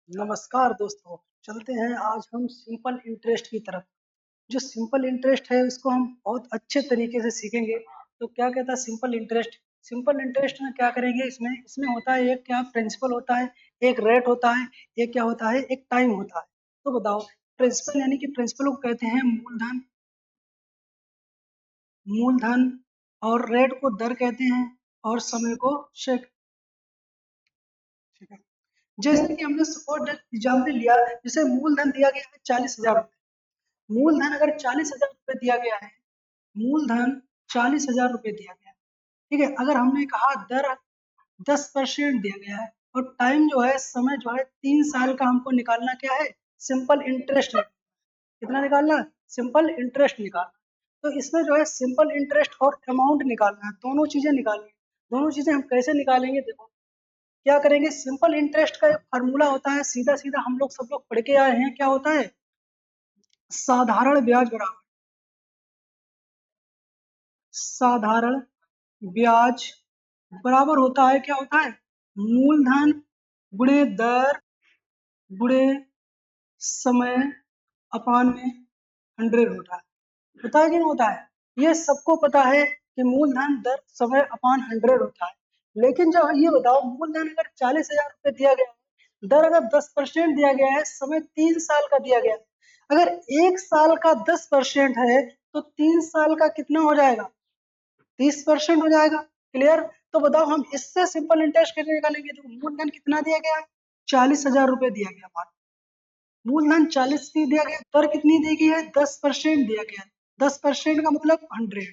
नमस्कार दोस्तों। चलते हैं आज हम सिंपल इंटरेस्ट की तरफ। जो सिंपल इंटरेस्ट है उसको हम बहुत अच्छे तरीके से सीखेंगे। तो क्या कहता है सिंपल इंटरेस्ट? सिंपल इंटरेस्ट में क्या करेंगे, इसमें इसमें होता है एक क्या प्रिंसिपल होता है, एक रेट होता है, एक क्या होता है, एक टाइम होता है। तो बताओ, प्रिंसिपल यानी कि प्रिंसिपल को कहते हैं मूलधन, मूलधन और रेट को दर कहते हैं और समय को शेक। ठीक है। जैसे कि हमने सपोज एग्जाम्पल लिया, जैसे मूलधन दिया गया है 40,000। मूलधन अगर 40,000 रुपये दिया गया है, मूलधन 40,000 रुपये दिया गया है, ठीक है। अगर हमने कहा दर 10% दिया गया है और टाइम जो है, समय जो है 3 साल का हमको निकालना क्या है, सिंपल इंटरेस्ट। कितना निकालना है, सिंपल इंटरेस्ट निकालना। तो इसमें जो है सिंपल इंटरेस्ट और अमाउंट निकालना है, दोनों चीजें निकालनी है। दोनों चीजें हम कैसे निकालेंगे, देखो क्या करेंगे। सिंपल इंटरेस्ट का एक फार्मूला होता है, सीधा सीधा हम लोग सब लोग पढ़ के आए हैं, क्या होता है, साधारण ब्याज बराबर साधारण ब्याज बराबर होता है, क्या होता है, मूलधन गुणे दर गुणे समय अपान में 100 होता है कि नहीं होता है। ये सबको पता है कि मूलधन दर समय अपान 100 होता है। लेकिन जब ये बताओ, मूलधन अगर 40,000 रुपये दिया गया है, दर अगर 10% दिया गया है, समय 3 साल का दिया गया है। अगर 1 साल का 10% है तो 3 साल का कितना हो जाएगा, 30% हो जाएगा। क्लियर। तो बताओ हम इससे सिंपल इंटरेस्ट कैसे निकालेंगे। तो मूलधन कितना दिया गया है, 40,000 रुपये दिया गया, मान मूलधन 40 की दिया गया, दर कितनी दी गई है, 10% दिया गया। 10% का मतलब 100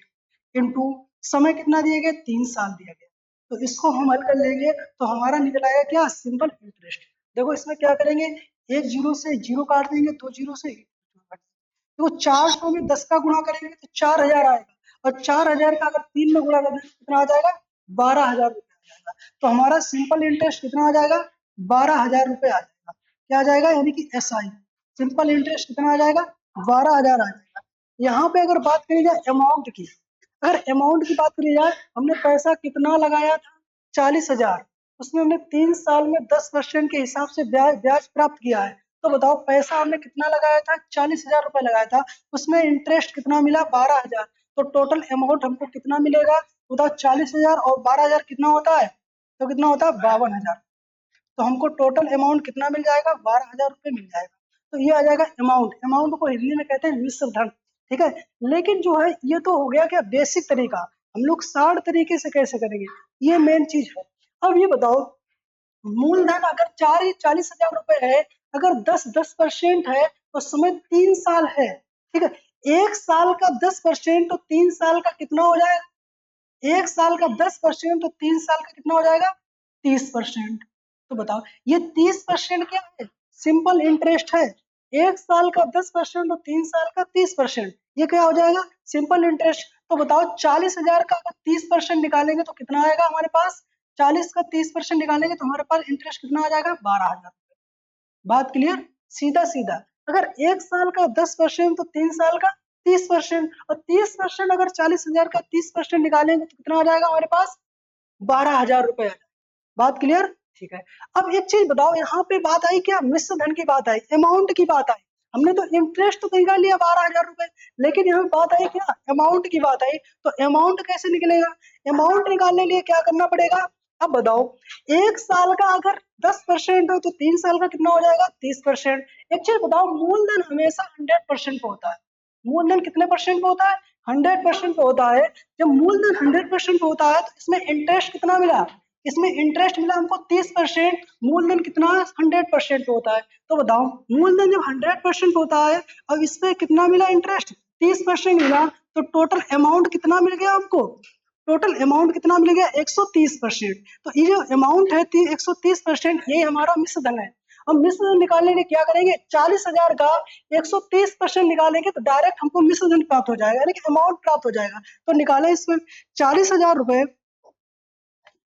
इंटू समय कितना दिया गया, 3 साल दिया गया। तो इसको हम हल कर लेंगे तो हमारा निकल आएगा क्या, सिंपल इंटरेस्ट। देखो इसमें क्या करेंगे, एक जीरो से जीरो काट देंगे, दो जीरो से तो 400 में 10 का गुणा करेंगे तो 4,000 आएगा। और 4,000 का अगर 3 में गुणा करेंगे तो कितना आ जाएगा, 12,000 रुपये आ जाएगा। तो हमारा सिंपल इंटरेस्ट कितना आ जाएगा, 12,000 रुपये आ जाएगा। क्या आ जाएगा, यानी कि SI सिंपल इंटरेस्ट कितना आ जाएगा, 12,000 आ जाएगा। यहाँ पे अगर बात करी जाए अमाउंट की, अगर अमाउंट की बात करी जाए, हमने पैसा कितना लगाया था, 40,000। उसमें हमने 3 साल में 10% के हिसाब से ब्याज ब्याज प्राप्त किया है। तो बताओ पैसा हमने कितना लगाया था, 40,000 रुपए लगाया था, उसमें इंटरेस्ट कितना मिला, 12,000। तो टोटल अमाउंट हमको कितना मिलेगा, बताओ 40,000 और 12,000 कितना होता है, तो कितना होता है, 52,000। तो हमको टोटल अमाउंट कितना मिल जाएगा, 12,000 रुपये मिल जाएगा। तो ये आ जाएगा अमाउंट। अमाउंट को हिंदी में कहते हैं मिश्र धन। ठीक है। लेकिन जो है ये तो हो गया क्या बेसिक तरीका, हम लोग 60 तरीके से कैसे करेंगे, ये मेन चीज है। अब ये बताओ, मूलधन अगर 40,000 रुपए है, अगर 10% है तो समय 3 साल है। ठीक है। 1 साल का 10% तो 3 साल का कितना हो जाएगा, 1 साल का 10% तो 3 साल का कितना हो जाएगा, 30%। तो बताओ ये 30% क्या है, सिंपल इंटरेस्ट है। 1 साल का 10% तो 3 साल का 30%, ये क्या हो जाएगा, सिंपल इंटरेस्ट। तो बताओ 40,000 का अगर 30% निकालेंगे तो कितना आएगा हमारे पास, 40 का 30% निकालेंगे तो हमारे पास इंटरेस्ट कितना आ जाएगा, 12,000। बात क्लियर, सीधा सीधा। अगर 1 साल का 10% तो 3 साल का 30%, और 30% अगर 40,000 का 30% निकालेंगे तो कितना आ जाएगा हमारे पास, 12,000 रुपए। बात क्लियर। ठीक है। अब एक चीज बताओ, यहाँ पे बात आई क्या, मिश्र धन की बात आई, अमाउंट की बात आई। हमने तो इंटरेस्ट तो निकाल लिया 12,000 रुपए, लेकिन यहाँ बात आई क्या, अमाउंट की बात आई। तो अमाउंट कैसे निकलेगा, अमाउंट निकालने के लिए क्या करना पड़ेगा। अब बताओ, 1 साल का अगर 10% हो तो 3 साल का कितना हो जाएगा, 30%। एक चीज बताओ, मूलधन हमेशा 100% पे होता है। मूलधन कितने परसेंट पे होता है, 100% पे होता है। जब मूलधन 100% पे होता है तो इसमें इंटरेस्ट कितना मिला, इसमें इंटरेस्ट मिला हमको 30%। मूलधन कितना 100% पे होता है। तो बताओ मूलधन जब 100% होता है और इस पे कितना मिला इंटरेस्ट, 30% मिला, तो टोटल अमाउंट कितना मिल गया हमको, टोटल अमाउंट कितना मिल गया, 130%। तो ये जो अमाउंट है 130%, यही हमारा मिश्र धन है। हम मिश्र धन निकालने के लिए क्या करेंगे, 40,000 का 130% निकालेंगे तो डायरेक्ट हमको मिश्र धन प्राप्त हो जाएगा, यानी कि अमाउंट प्राप्त हो जाएगा। तो निकाले इसमें 40,000 रुपए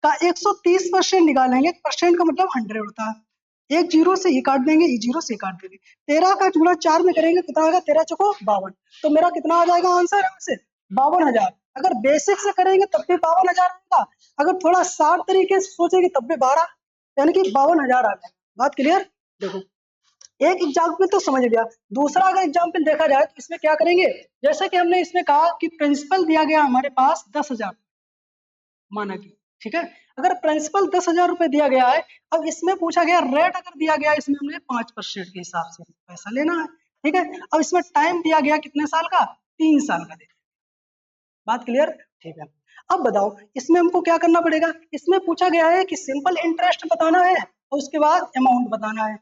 का 130% निकालेंगे, परसेंट का मतलब 100 होता है। एक जीरो से ये काट देंगे, ये जीरो से काट देंगे। 13 का गुणा 4 में करेंगे कितना आएगा, 13 चौको 52। तो मेरा कितना आ जाएगा आंसर यहाँ से, 52,000। अगर बेसिक से करेंगे तब भी 52,000 आएगा, अगर थोड़ा 60 तरीके से सोचेंगे तब भी 12, यानी कि 52,000 आ जाएगा। बात क्लियर। देखो एक एग्जाम्पल तो समझ लिया, दूसरा अगर एग्जाम्पल देखा जाए तो इसमें क्या करेंगे, जैसे कि हमने इसमें कहा कि प्रिंसिपल दिया गया हमारे पास 10,000 माना कि, ठीक है, अगर प्रिंसिपल 10,000 रुपए दिया गया है, अब इसमें पूछा गया रेट अगर दिया गया इसमें हमने 5% के हिसाब से पैसा लेना है, ठीक है। अब इसमें टाइम दिया गया कितने साल का, 3 साल का। बात क्लियर, ठीक है। अब बताओ इसमें हमको क्या करना पड़ेगा, इसमें पूछा गया है कि सिंपल इंटरेस्ट बताना है और उसके बाद अमाउंट बताना है,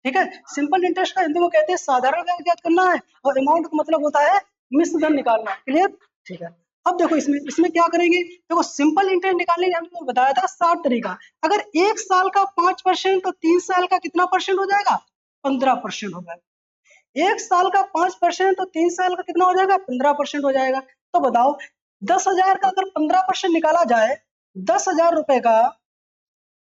ठीक है। सिंपल इंटरेस्ट का हिंदी में कहते हैं साधारण ब्याज ज्ञात करना है, और अमाउंट का मतलब होता है मिश्र धन निकालना है, क्लियर, ठीक है। अब देखो इसमें इसमें क्या करेंगे, देखो सिंपल इंटरेस्ट निकालने के हमने बताया था 60 तरीका। अगर 1 साल का 5% तो 3 साल का कितना परसेंट हो जाएगा, 15% हो जाएगा। 1 साल का 5% तो 3 साल का कितना हो जाएगा, 15% हो जाएगा। तो बताओ 10,000 का अगर 15% निकाला जाए, 10,000 रुपए का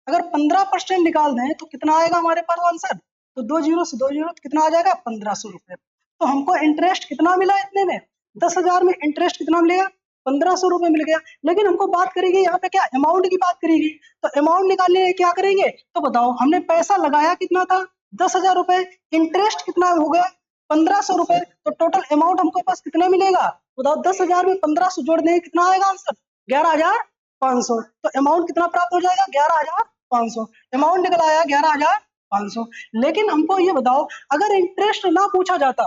अगर 15% निकाल दें तो कितना आएगा हमारे पास आंसर, तो 2 जीरो से 2 जीरो तो कितना आ जाएगा, 1,500 रुपए। तो हमको इंटरेस्ट कितना मिला इतने में, 10,000 में इंटरेस्ट कितना मिलेगा, 1,500 रुपए मिल गया। लेकिन हमको बात करेंगे यहाँ पे क्या, अमाउंट की बात करेगी, तो अमाउंट निकालने क्या करेंगे, तो बताओ हमने पैसा लगाया कितना था, 10,000 रुपए, इंटरेस्ट कितना हो गया, 1,500 रुपए, तो टोटल अमाउंट हमको पास कितना मिलेगा, बताओ 10,000 में 1,500 जोड़ देंगे कितना आएगा आंसर, 11,500। तो अमाउंट कितना प्राप्त हो जाएगा, 11,500। अमाउंट निकल आया 11,500। लेकिन हमको ये बताओ अगर इंटरेस्ट ना पूछा जाता,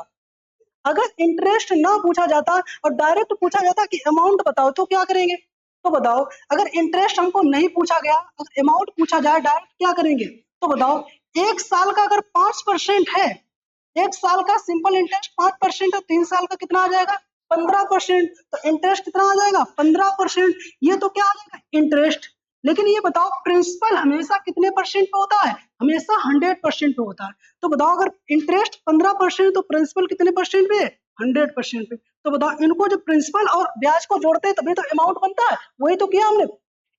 अगर इंटरेस्ट ना पूछा जाता और डायरेक्ट पूछा जाता कि अमाउंट बताओ, तो क्या करेंगे, तो बताओ अगर इंटरेस्ट हमको नहीं पूछा गया, अगर अमाउंट पूछा जाए डायरेक्ट क्या करेंगे, तो बताओ 1 साल का अगर 5% है, 1 साल का सिंपल इंटरेस्ट 5% है, 3 साल का कितना आ जाएगा, 15%। तो इंटरेस्ट कितना आ जाएगा, 15%। ये तो क्या आ जाएगा, इंटरेस्ट। लेकिन ये बताओ प्रिंसिपल हमेशा कितने परसेंट पे होता है, हमेशा 100% पे होता है। तो बताओ अगर इंटरेस्ट 15% तो प्रिंसिपल कितने परसेंट पे, 100% पे। तो बताओ इनको जब प्रिंसिपल और ब्याज को जोड़ते हैं तभी तो अमाउंट बनता है, वही तो किया हमने,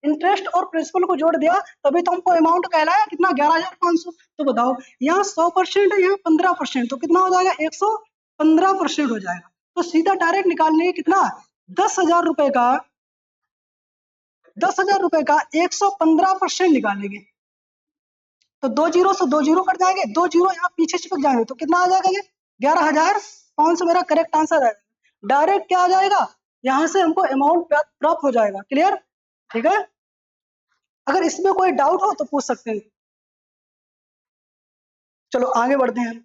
इंटरेस्ट और प्रिंसिपल को जोड़ दिया तभी तो हमको अमाउंट कहलाया कितना, 11,500। तो बताओ यहाँ 100% है, यहाँ 15%, तो कितना हो जाएगा, 115% हो जाएगा। तो सीधा डायरेक्ट निकालने कितना, 10,000 रुपए का, 10,000 रुपए का 115% निकालेंगे, तो 2 जीरो से 2 जीरो कट जाएंगे, 2 जीरो यहाँ पीछे चिपक जाएंगे, तो कितना आ जाएगा, ये 11,500 मेरा करेक्ट आंसर है। डायरेक्ट क्या आ जाएगा, यहाँ से हमको अमाउंट प्राप्त हो जाएगा, क्लियर, ठीक है। अगर इसमें कोई डाउट हो तो पूछ सकते हैं। चलो आगे बढ़ते हैं,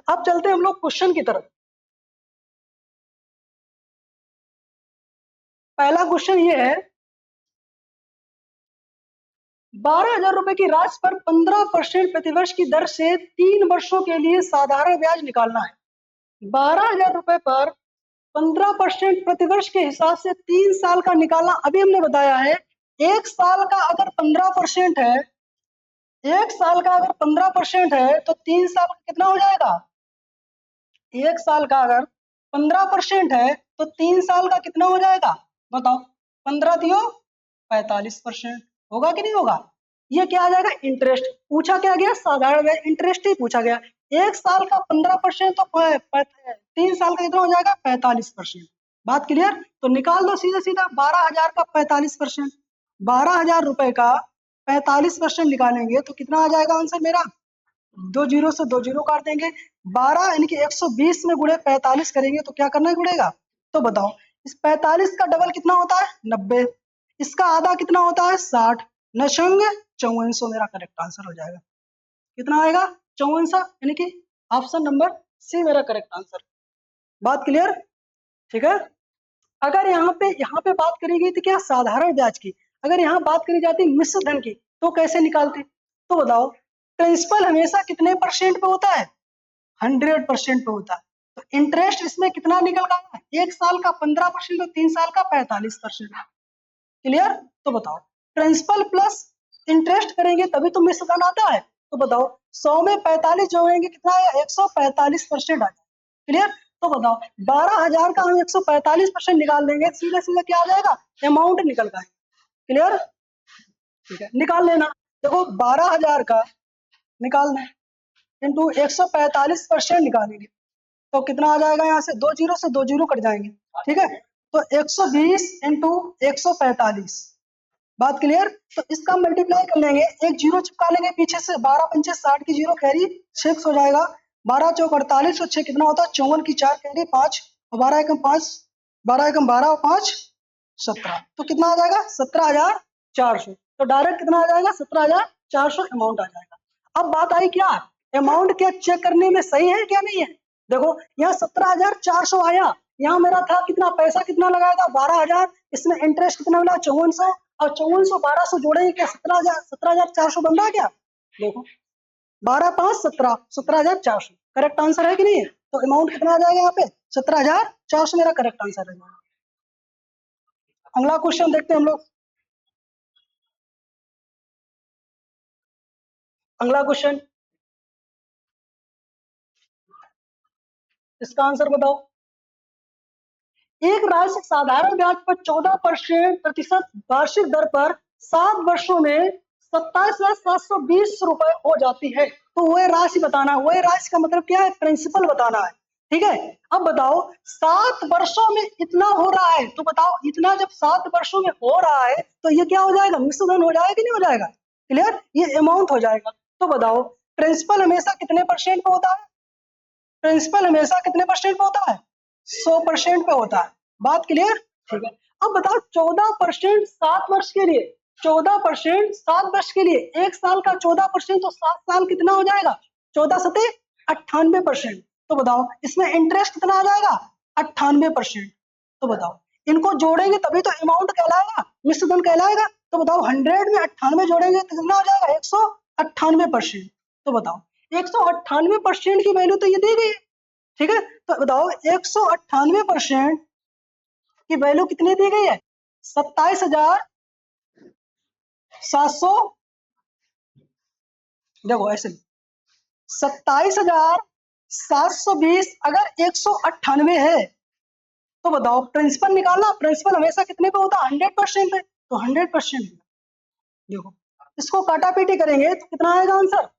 अब चलते हैं हम लोग क्वेश्चन की तरफ। पहला क्वेश्चन ये है, 12,000 रुपए की राशि पर 15% प्रतिवर्ष की दर से 3 वर्षों के लिए साधारण ब्याज निकालना है। 12,000 रुपए पर 15% प्रतिवर्ष के हिसाब से 3 साल का निकालना। अभी हमने बताया है 1 साल का अगर 15% है, 1 साल का अगर 15% है तो 3 साल का कितना हो जाएगा, 1 साल का अगर 15% है तो 3 साल का कितना हो जाएगा, बताओ, 15 दियो 45%, होगा कि नहीं होगा। ये क्या आ जाएगा, इंटरेस्ट पूछा क्या गया, साधारण ब्याज इंटरेस्ट ही पूछा गया। 1 साल का 15% तो 3 साल का कितना हो जाएगा, 45%। बात क्लियर, तो निकाल दो सीधा सीधा, 12,000 का 45%, 12,000 रुपए का 45% निकालेंगे तो कितना आ जाएगा आंसर मेरा, 2 जीरो से 2 जीरो काट देंगे, 12 यानी कि 120 में गुणे 45 करेंगे तो क्या करना गुणेगा, तो बताओ इस 45 का डबल कितना होता है, 90, इसका आधा कितना होता है, 60, नशंग 5400 मेरा करेक्ट आंसर हो जाएगा। कितना आएगा, 5400, यानी कि ऑप्शन नंबर सी मेरा करेक्ट आंसर। बात क्लियर, ठीक है। अगर यहाँ पे बात करी गई थी क्या, साधारण ब्याज की, अगर यहाँ बात करी जाती मिश्र धन की तो कैसे निकालते, तो बताओ प्रिंसिपल हमेशा कितने परसेंट पे होता है, 100% पे होता है। तो इंटरेस्ट इसमें कितना निकल गया, 1 साल का 15% और 3 साल का 45%, क्लियर। तो बताओ प्रिंसिपल प्लस इंटरेस्ट करेंगे तभी तो मिश्र धन आता है। तो बताओ 100 में 45 जोड़ेंगे कितना आएगा, 145% आ जाएगा, क्लियर। तो बताओ 12,000 का हम 145% निकाल देंगे, सीधा सीधा क्या आ जाएगा, अमाउंट निकल गया, क्लियर, ठीक है, निकाल लेना। देखो 12,000 का निकालना है इंटू 145% निकालेंगे तो कितना आ जाएगा, यहाँ से 2 जीरो से 2 जीरो कट जाएंगे, ठीक है। तो 120 इंटू 145, बात क्लियर। तो इसका मल्टीप्लाई कर लेंगे, एक जीरो चिपका लेंगे पीछे से, 12 पंचे 60 की जीरो कैरी 6 हो जाएगा, 12 चौक 48 और 6 कितना होता है 54 की 4 कैरी 5 और 12 एकम 5, 12 एकम 12 और 5 17। तो कितना आ जाएगा 17,400। तो डायरेक्ट कितना आ जाएगा 17,400 अमाउंट आ जाएगा। अब बात आई क्या, अमाउंट क्या चेक करने में सही है क्या नहीं है। देखो यहाँ 17,400 आया, यहाँ मेरा था कितना पैसा कितना लगाया था 12,000, इसमें इंटरेस्ट कितना मिला 5400, और 5400 1200 जोड़ेंगे क्या 17,400 बन रहा है क्या। देखो 12 5 17, 17,400 करेक्ट आंसर है कि नहीं है। तो अमाउंट कितना आ जाएगा यहाँ पे 17,400 मेरा करेक्ट आंसर है। अगला क्वेश्चन देखते हैं हम लोग। अगला क्वेश्चन, इसका आंसर बताओ। एक राशि साधारण ब्याज पर 14% प्रतिशत वार्षिक दर पर 7 वर्षों में 27,720 रुपए हो जाती है। तो वह राशि बताना है, वह राशि का मतलब क्या है प्रिंसिपल बताना है। ठीक है, अब बताओ 7 वर्षों में इतना हो रहा है, तो बताओ इतना जब 7 वर्षों में हो रहा है तो ये क्या हो जाएगा मिश्रधन हो जाएगा कि नहीं हो जाएगा। क्लियर, ये अमाउंट हो जाएगा। तो बताओ प्रिंसिपल हमेशा कितने परसेंट पे होता है, प्रिंसिपल हमेशा कितने परसेंट पे होता है 100% पे होता है। बात क्लियर, ठीक है। अब बताओ 14% 7 वर्ष के लिए, 14% 7 वर्ष के लिए, एक साल का 14% तो 7 साल कितना हो जाएगा 14 सते 98%। तो बताओ इसमें इंटरेस्ट कितना आ जाएगा 98%। तो बताओ इनको जोड़ेंगे तभी तो अमाउंट कहलाएगा, मिश्रधन कहलाएगा। तो बताओ 100 में 98 जोड़ेंगे तो कितना हो जाएगा 198%। तो बताओ 198% की वैल्यू तो ये दी गई है। ठीक है, तो बताओ 198% की वैल्यू कितनी दी गई है 27,700। देखो ऐसे 27,720 अगर 198 है तो बताओ प्रिंसिपल निकालना, प्रिंसिपल हमेशा कितने पे होता है 100% पे, तो 100%। देखो इसको काटा पीटी करेंगे तो कितना आएगा आंसर।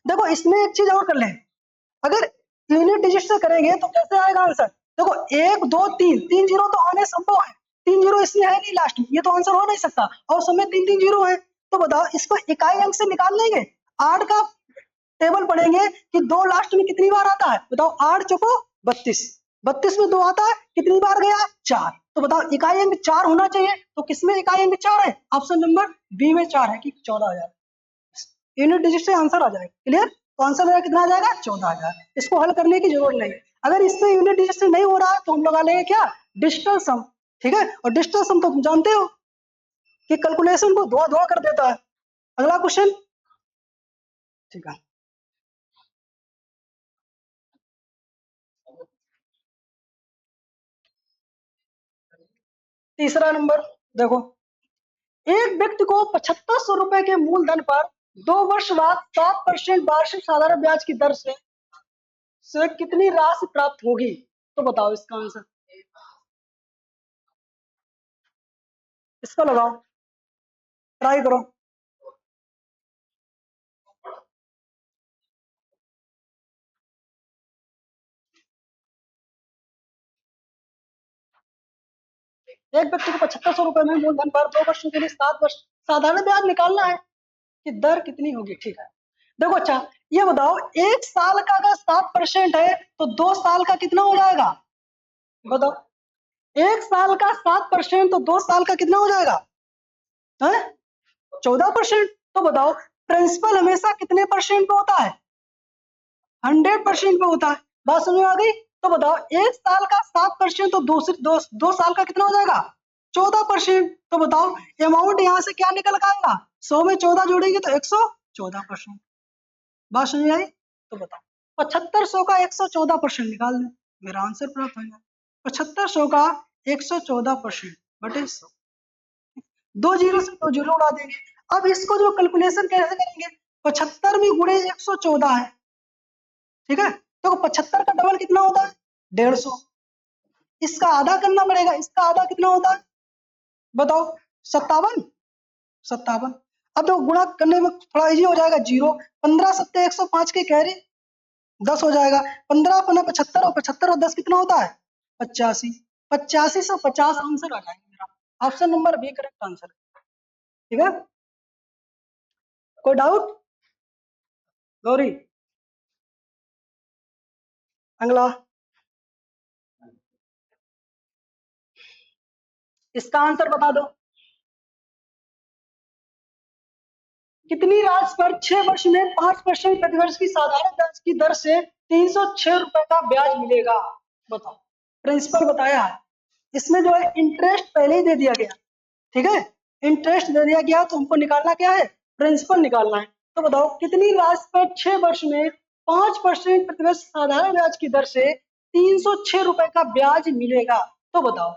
देखो इसमें एक चीज और कर लें, अगर यूनिट डिजिट से करेंगे तो कैसे आएगा आंसर। देखो 1 2 3, 3 जीरो तो आने संभव है, 3 जीरो इसमें है नहीं लास्ट में, ये तो आंसर हो नहीं सकता, और समय 3 3 जीरो है। तो बताओ इसको इकाई अंक से निकाल लेंगे, 8 का टेबल पढ़ेंगे कि 2 लास्ट में कितनी बार आता है, बताओ 8 चौको 32, 32 में 2 आता है कितनी बार गया 4। तो बताओ इकाई अंक 4 होना चाहिए, तो किसमें इकाई अंक 4 है, ऑप्शन नंबर बी में 4 है कि 14,000। यूनिट डिजिट से आंसर आ जाएगा। क्लियर, तो आंसर मेरा कितना आ जाएगा 14,000। इसको हल करने की जरूरत नहीं, अगर इसमें यूनिट डिजिट से नहीं हो रहा है तो हम लगा लेंगे क्या डिजिटल सम। ठीक है, और डिजिटल सम तो तुम जानते हो कि कैलकुलेशन को धुआं धुआं कर देता है। अगला क्वेश्चन, ठीक है, तीसरा नंबर देखो, एक व्यक्ति को 7500 रुपए के मूलधन पर 2 वर्ष बाद 7% वार्षिक साधारण ब्याज की दर से कितनी राशि प्राप्त होगी। तो बताओ इसका आंसर, इसका लगाओ, ट्राई करो। एक व्यक्ति को 7500 रुपए में मूलधन पर 2 वर्षों के लिए 7 वर्ष साधारण ब्याज निकालना है कि दर कितनी होगी। ठीक है, देखो अच्छा ये बताओ 1 साल का अगर 7% है तो 2 साल का कितना हो जाएगा, बताओ 1 साल का 7% तो 2 साल का कितना हो जाएगा है 14%। तो बताओ प्रिंसिपल हमेशा कितने परसेंट पे होता है 100% पे होता है। बात समझ में आ गई। तो बताओ 1 साल का 7% तो दो साल का कितना हो जाएगा 14%। तो बताओ अमाउंट यहाँ से क्या निकल आएगा 100 में 14 जोड़ेंगे तो 114%। बात समझ में आई। तो बताओ 7500 का 114% निकाल दें, मेरा आंसर प्राप्त हो जाएगा। 7500 का 114% बटे 100, 2 जीरो से 2 जीरो उड़ा देंगे। अब इसको जो कैलकुलेशन कैसे करेंगे, 75 में गुणे 114 है, ठीक है, तो 75 का डबल कितना होता है 150, इसका आधा करना पड़ेगा, इसका आधा कितना होता है बताओ 57, 57। अब तो गुणा करने में थोड़ा इजी हो जाएगा, जीरो 15 सत्ते 105 के कैरी 10 हो जाएगा, 15 पन्ना 75 और 75 और 10 कितना होता है 85, 85 से 50 आंसर आ जाएगा मेरा, option number B correct answer. ठीक है, कोई डाउट? गौरी, अगला, इसका आंसर बता दो। कितनी राशि पर 6 वर्ष में 5% प्रतिवर्ष की साधारण ब्याज की दर से 306 रुपए का ब्याज मिलेगा? बताओ, प्रिंसिपल बताया है, इसमें जो है इंटरेस्ट पहले ही दे दिया गया, ठीक है, इंटरेस्ट दे दिया गया तो हमको निकालना क्या है, प्रिंसिपल निकालना है। तो बताओ कितनी राशि पर 6 वर्ष में 5% प्रतिवर्ष साधारण ब्याज की दर से 306 रुपए का ब्याज मिलेगा? तो बताओ,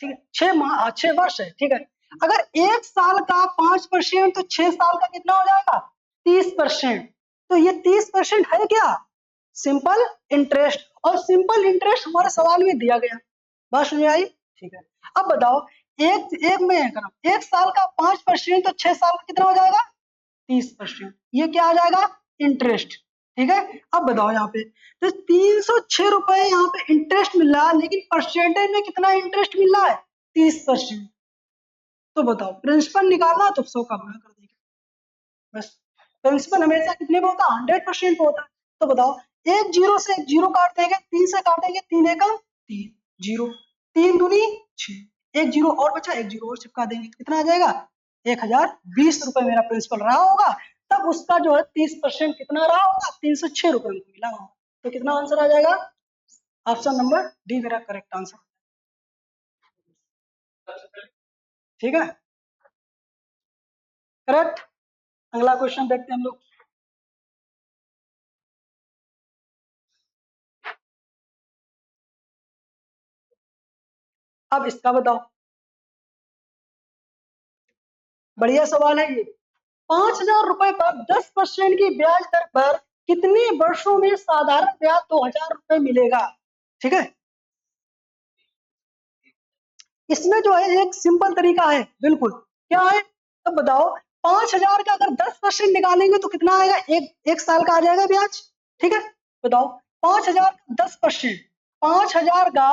ठीक है, 6 माह, 6 वर्ष है, ठीक है। अगर 1 साल का 5% तो 6 साल का कितना हो जाएगा, 30%। तो ये 30% है क्या, सिंपल इंटरेस्ट, और सिंपल इंटरेस्ट हमारे सवाल में दिया गया। बात समझ आई? ठीक है। अब बताओ, एक एक में करो, 1 साल का 5% तो 6 साल का कितना हो जाएगा, 30%। ये क्या आ जाएगा, इंटरेस्ट, ठीक है। अब बताओ यहाँ पे, तो 306 रुपए यहाँ पे इंटरेस्ट मिल रहा है, लेकिन परसेंटेज में कितना इंटरेस्ट मिल रहा है, 30%। तो बताओ, प्रिंसिपल निकालना तो 100 का गुणा कर देंगे, बस। प्रिंसिपल हमेशा कितने पे होता है, 100% पे होता है। तो बताओ, एक जीरो से एक जीरो काट देंगे, 3 से काटेंगे, 3 एकम 3, जीरो, 3 दूनी 6, एक जीरो और बचा, एक जीरो और चिपका देंगे, कितना आ जाएगा, 1020 रुपए मेरा प्रिंसिपल रहा होगा। तब उसका जो है 30% कितना रहा होगा, 306 रुपए में मिला होगा। तो कितना आंसर आ जाएगा, ऑप्शन नंबर डी मेरा करेक्ट आंसर, ठीक है, करेक्ट। अगला क्वेश्चन देखते हैं हम लोग। अब इसका बताओ, बढ़िया सवाल है ये। 5,000 रुपए पर 10% की ब्याज दर पर कितने वर्षों में साधारण ब्याज 2,000 रुपए मिलेगा? ठीक है, इसमें जो है एक सिंपल तरीका है, बिल्कुल, क्या है, तो बताओ, 5,000 का अगर 10% निकालेंगे तो कितना आएगा, एक साल का आ जाएगा ब्याज, ठीक है। बताओ, 5,000 का 10%, 5,000 का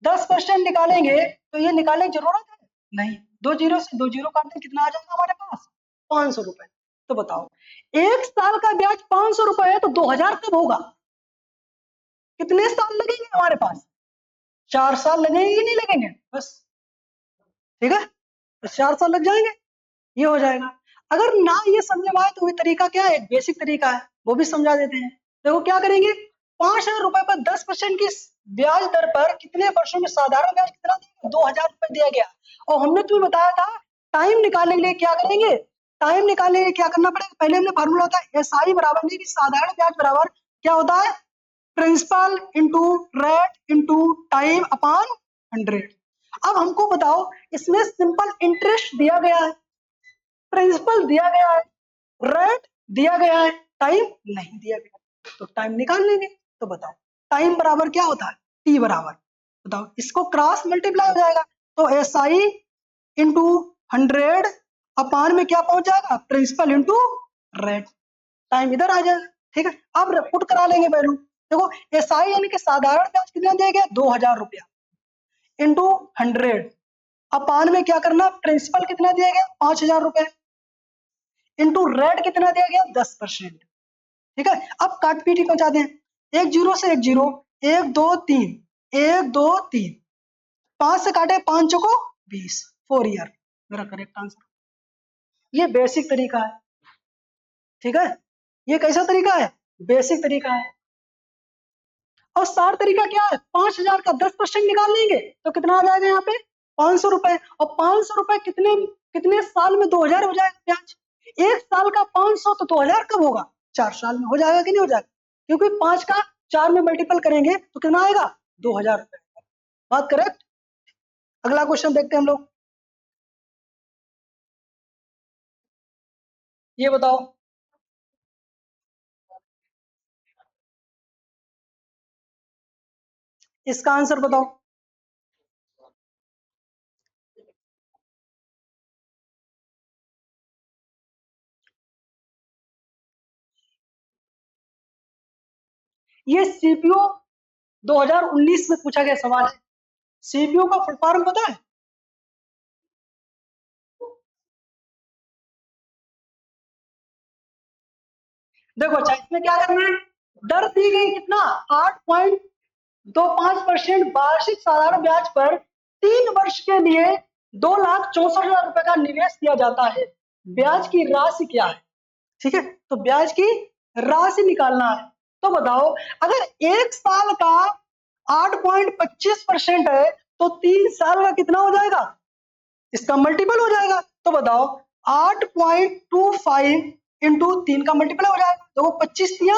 10% निकालेंगे तो ये निकालने की जरूरत है नहीं, दो जीरो से दो जीरो काटते कितना आ जाएगा हमारे पास, 500 रुपए। तो बताओ, एक साल का ब्याज 500 रुपए है तो 2,000 कब होगा, कितने साल लगेंगे हमारे पास, 4 साल लगेंगे कि नहीं लगेंगे, बस, ठीक है, तो 4 साल लग जाएंगे, ये हो जाएगा। अगर ना ये समझ में आए तो ये तरीका क्या है, एक बेसिक तरीका है, वो भी समझा देते हैं। देखो क्या करेंगे, 5,000 रुपए पर 10% की ब्याज दर पर कितने वर्षों में साधारण ब्याज कितना दिया, 2,000 रुपए दिया गया। और हमने तुम्हें बताया था, टाइम निकालने के लिए क्या करेंगे, टाइम निकालने के लिए क्या करना पड़ेगा, पहले हमने फार्मूला होता है एस आई बराबर नहीं कि साधारण ब्याज बराबर क्या होता है, principal into rate into time upon 100। अब हमको बताओ, इसमें सिंपल इंटरेस्ट दिया गया है, प्रिंसिपल दिया गया है, रेट दिया गया है, टाइम नहीं दिया गया, तो टाइम निकाल लेंगे। तो बताओ, टाइम बराबर क्या होता है, टी बराबर, बताओ, इसको क्रॉस मल्टीप्लाई हो जाएगा, तो एस आई इंटू 100 अपान में क्या पहुंच जाएगा, प्रिंसिपल इंटू रेट, टाइम इधर आ जाएगा, ठीक है। अब पुट करा लेंगे वैल्यू, देखो एस आई यानी कि साधारण ब्याज कितना दिया गया, 2,000 रुपया इंटू 100 अपान में क्या करना, प्रिंसिपल कितना दिया गया, 5,000 रुपए इंटू रेट कितना दिया गया, 10%, ठीक है। अब काट पीटी को जाते हैं, एक जीरो से एक जीरो, एक दो तीन, एक दो तीन, 5 से काटे, 5 चौको 20, 4 ईयर मेरा करेक्ट आंसर। ये बेसिक तरीका है, ठीक है, ये कैसा तरीका है, बेसिक तरीका है। और सार तरीका क्या है, 5,000 का 10% निकाल लेंगे तो कितना आ जाएगा यहाँ पे, 500 रुपए, और 500 रुपए कितने कितने साल में 2,000 हो जाएगा ब्याज, एक साल का 500 तो 2,000 कब होगा, 4 साल में हो जाएगा कि नहीं हो जाएगा, क्योंकि 5 का 4 में मल्टीपल करेंगे तो कितना आएगा, 2,000 रुपए। बात करेक्ट। अगला क्वेश्चन देखते हैं हम लोग, ये बताओ, इसका आंसर बताओ। ये सीपीओ 2019 में पूछा गया सवाल है, सीपीयू का फुल फॉर्म पता है, देखो अच्छा इसमें क्या करना है, दर दी गई कितना 8.25% वार्षिक साधारण ब्याज पर 3 वर्ष के लिए 2,64,000 रुपए का निवेश किया जाता है। ब्याज की राशि क्या है? ठीक है, तो ब्याज की राशि निकालना है। तो बताओ अगर 1 साल का 8.25% है तो 3 साल का कितना हो जाएगा, इसका मल्टीपल हो जाएगा। तो बताओ 8.25 इंटू 3 का मल्टीपल हो जाएगा, तो 25 दिया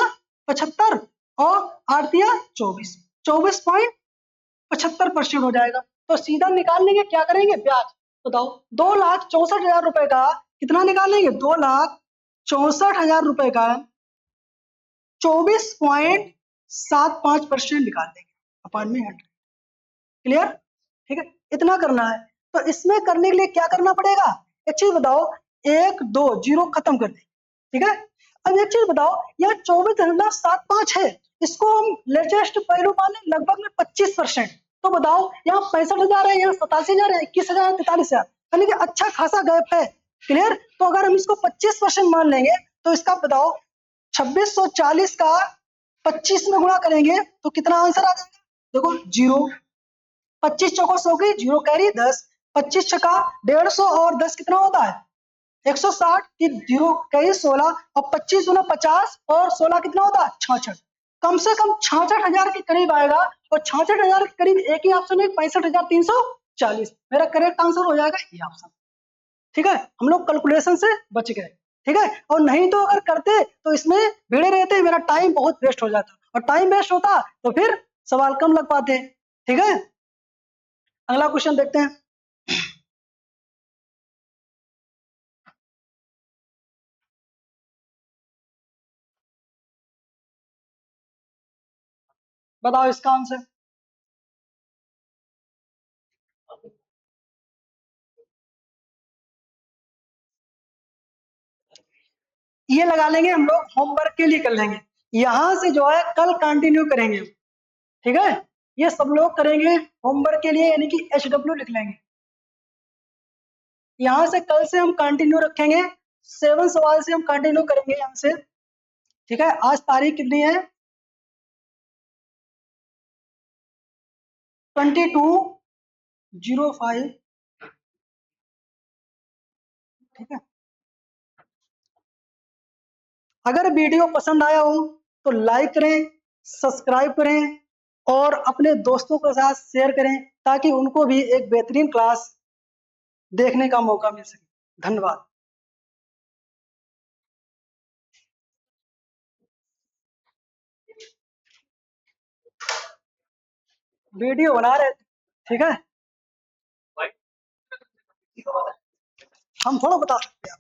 75 और 8 दिया 24, 24.75% हो जाएगा। तो सीधा निकाल लेंगे, क्या करेंगे ब्याज, बताओ 2,64,000 रुपए का कितना निकालेंगे, 2,64,000 रुपए का 24.75% निकाल देंगे अपॉन में 100। क्लियर? ठीक है, इतना करना है। तो इसमें करने के लिए क्या करना पड़ेगा, एक चीज बताओ, 1 2 0 खत्म कर देंगे। ठीक है, अब एक चीज बताओ, यहाँ 24,75 है, इसको हम लेटेस्ट पहलू माने लगभग में 25%। तो बताओ यहाँ 65,000 है, यहाँ 87,000 है, 21,000, 43,000, यानी कि अच्छा खासा गैप है। क्लियर? तो अगर हम इसको 25% मान लेंगे तो इसका बताओ 2640 का 25 में गुणा करेंगे तो कितना आंसर आ जाएगा, देखो 0, 25 चौको 100 की, 0 कैरी 10, 25 छका 150 और 10 कितना होता है 160 की, 0 कैरी 16 और 25 गुना 50 और 16 कितना होता है 66, कम से कम 66,000 के करीब आएगा। और 66,000 के करीब एक ही ऑप्शन है 65,340, मेरा करेक्ट आंसर हो जाएगा ये ऑप्शन। ठीक है, हम लोग कैलकुलेशन से बच गए। ठीक है, और नहीं तो अगर करते तो इसमें भिड़े रहते, मेरा टाइम बहुत वेस्ट हो जाता, और टाइम वेस्ट होता तो फिर सवाल कम लग पाते। ठीक है, अगला क्वेश्चन देखते हैं। बताओ इसका आंसर। ये लगा लेंगे हम लोग, होमवर्क के लिए कर लेंगे, यहां से जो है कल कंटिन्यू करेंगे। ठीक है, ये सब लोग करेंगे होमवर्क के लिए, यानी कि HW लिख लेंगे। यहां से कल से हम कंटिन्यू रखेंगे, 7 सवाल से हम कंटिन्यू करेंगे यहां से। ठीक है, आज तारीख कितनी है, 22/05। ठीक है, अगर वीडियो पसंद आया हो तो लाइक करें, सब्सक्राइब करें और अपने दोस्तों के साथ शेयर करें, ताकि उनको भी एक बेहतरीन क्लास देखने का मौका मिल सके। धन्यवाद। वीडियो बना रहे थे। ठीक है, हम थोड़ा बता सकते हैं।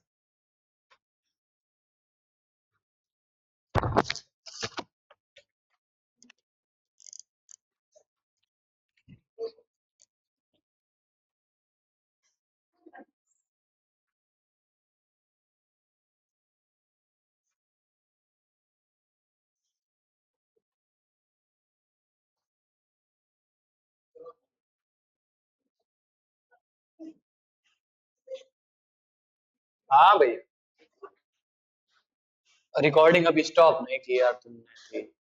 हाँ भैया, रिकॉर्डिंग अभी स्टॉप नहीं किया तुमने।